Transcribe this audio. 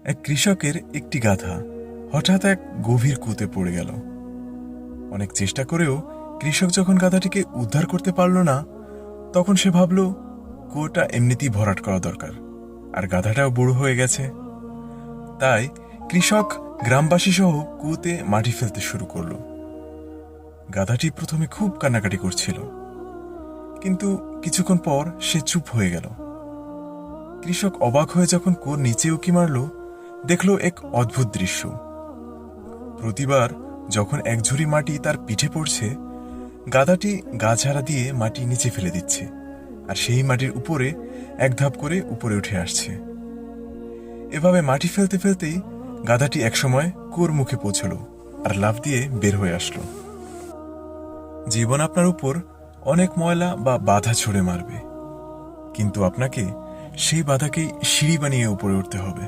এক কৃষকের একটি গাধা হঠাৎ এক গভীর কুয়োতে পড়ে গেল। অনেক চেষ্টা করেও কৃষক যখন গাধাটিকে উদ্ধার করতে পারল না, তখন সে ভাবল কুয়োটা এমনিতেই ভরাট করা দরকার, আর গাধাটাও বুড়ো হয়ে গেছে। তাই কৃষক গ্রামবাসী সহ কুয়োতে মাটি ফেলতে শুরু করল। গাধাটি প্রথমে খুব কান্নাকাটি করছিল, কিন্তু কিছুক্ষণ পর সে চুপ হয়ে গেল। কৃষক অবাক হয়ে যখন কুয়োর নিচে উঁকি মারল, দেখল এক অদ্ভুত দৃশ্য। প্রতিবার যখন এক ঝুড়ি মাটি তার পিঠে পড়ছে, গাধাটি গা ঝাড়া দিয়ে মাটি নিচে ফেলে দিচ্ছে, আর সেই মাটির উপরে এক ধাপ করে উপরে উঠে আসছে। এভাবে মাটি ফেলতে ফেলতেই গাধাটি একসময় কুয়োর মুখে পৌঁছল আর লাফ দিয়ে বের হয়ে আসলো। জীবন আপনার উপর অনেক ময়লা বা বাধা ছুঁড়ে মারবে, কিন্তু আপনাকে সেই বাধাকেই সিঁড়ি বানিয়ে উপরে উঠতে হবে।